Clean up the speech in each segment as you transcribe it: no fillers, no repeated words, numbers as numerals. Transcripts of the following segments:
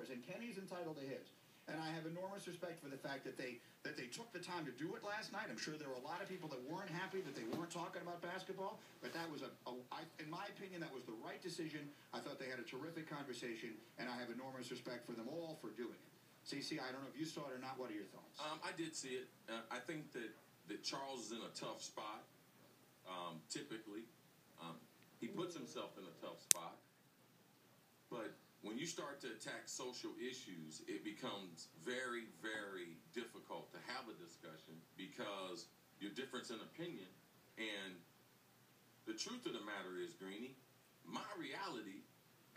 theirs, and Kenny's entitled to his. And I have enormous respect for the fact that they took the time to do it last night. I'm sure there were a lot of people that weren't happy that they weren't talking about basketball, but that was in my opinion, that was the right decision. I thought they had a terrific conversation, and I have enormous respect for them all for doing it. CC, I don't know if you saw it or not. What are your thoughts? I did see it. I think that Charles is in a tough spot. Typically, he puts himself in a tough spot, but when you start to attack social issues, it becomes very, very difficult to have a discussion because your difference in opinion. And the truth of the matter is, Greeny, my reality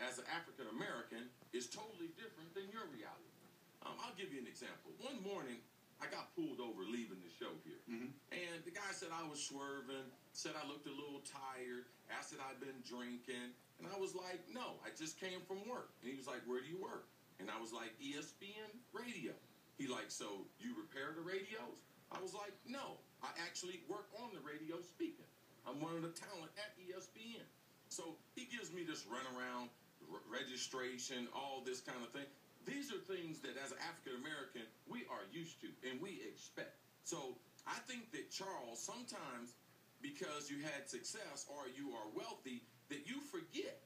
as an African American is totally different than your reality. I'll give you an example. One morning, I got pulled over leaving the show here. And the guy said I was swerving, said I looked a little tired, asked that I'd been drinking. And I was like, no, I just came from work. And he was like, where do you work? And I was like, ESPN radio. He like, so you repair the radios? I was like, no, I actually work on the radio speaking. I'm one of the talent at ESPN. So he gives me this runaround, registration, all this kind of thing. These are things that as an African American, we are used to and we expect. So I think that Charles, sometimes because you had success or you are wealthy, that you forget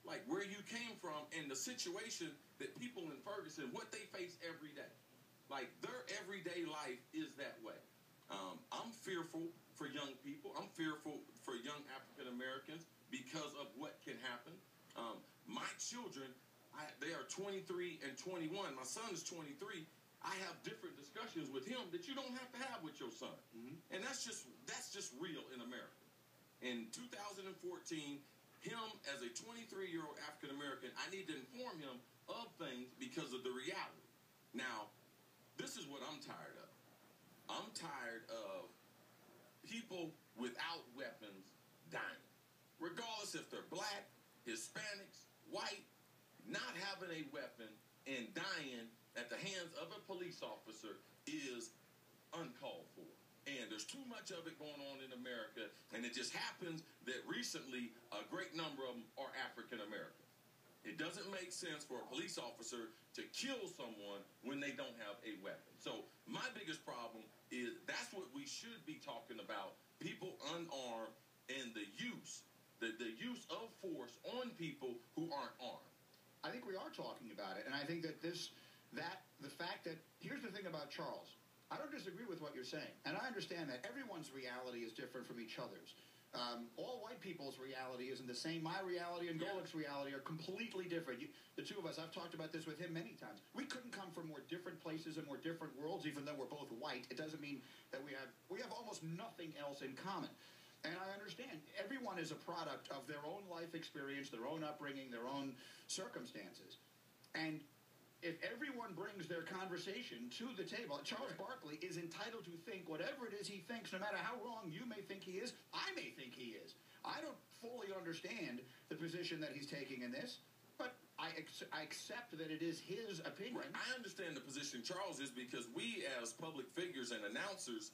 like where you came from and the situation that people in Ferguson, what they face every day. Like their everyday life is that way. I'm fearful for young people. I'm fearful for young African Americans because of what can happen. My children, they are 23 and 21. My son is 23. I have different discussions with him that you don't have to have with your son. And that's just real in America. In 2014, him as a 23-year-old African American, I need to inform him of things because of the reality. Now, this is what I'm tired of. I'm tired of people without weapons dying. Regardless if they're black, Hispanics, white, not having a weapon and dying at the hands of a police officer is uncalled for. And there's too much of it going on in America, and it just happens that recently a great number of them are African American. It doesn't make sense for a police officer to kill someone when they don't have a weapon. So my biggest problem is that's what we should be talking about, people unarmed and the use of force on people who aren't armed. I think we are talking about it, and I think that the fact that, here's the thing about Charles. I don't disagree with what you're saying, and I understand that everyone's reality is different from each other's. All white people's reality isn't the same. My reality and Golik's reality are completely different. The two of us, I've talked about this with him many times. We couldn't come from more different places and more different worlds, even though we're both white. It doesn't mean that we have almost nothing else in common. And I understand everyone is a product of their own life experience, their own upbringing, their own circumstances. And if everyone brings their conversation to the table, Charles Barkley is entitled to think whatever it is he thinks, no matter how wrong you may think he is, I may think he is. I don't fully understand the position that he's taking in this, but I accept that it is his opinion. Right. I understand the position Charles is because we as public figures and announcers,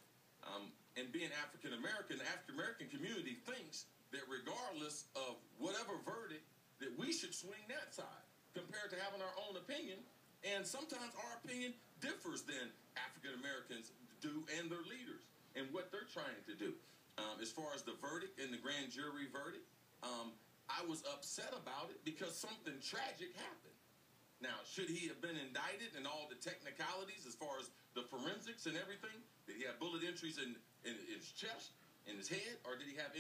and being African-American, the African-American community thinks that regardless of whatever verdict, that we should swing that side compared to having our own opinion. And sometimes our opinion differs than African Americans do and their leaders and what they're trying to do. As far as the verdict and the grand jury verdict, I was upset about it because something tragic happened. Now, should he have been indicted and all the technicalities as far as the forensics and everything? Did he have bullet entries in his chest, in his head, or did he have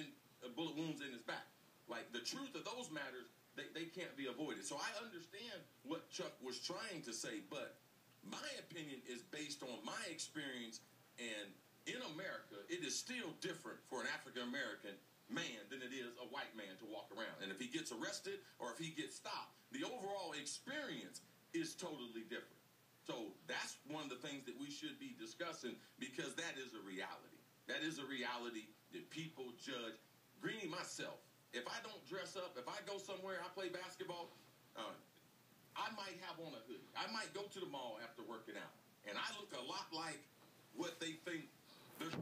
bullet wounds in his back? Like, the truth of those matters, they can't be avoided. So I understand what Chuck was trying to say, but my opinion is based on my experience, and in America, it is still different for an African-American man than it is a white man to walk around. And if he gets arrested or if he gets stopped, the overall experience is totally different. So that's one of the things that we should be discussing because that is a reality. That is a reality that people judge. Greeny, myself, if I don't dress up, if I go somewhere, I play basketball, I might have on a hoodie. I might go to the mall after working out. And I look a lot like what they think they're...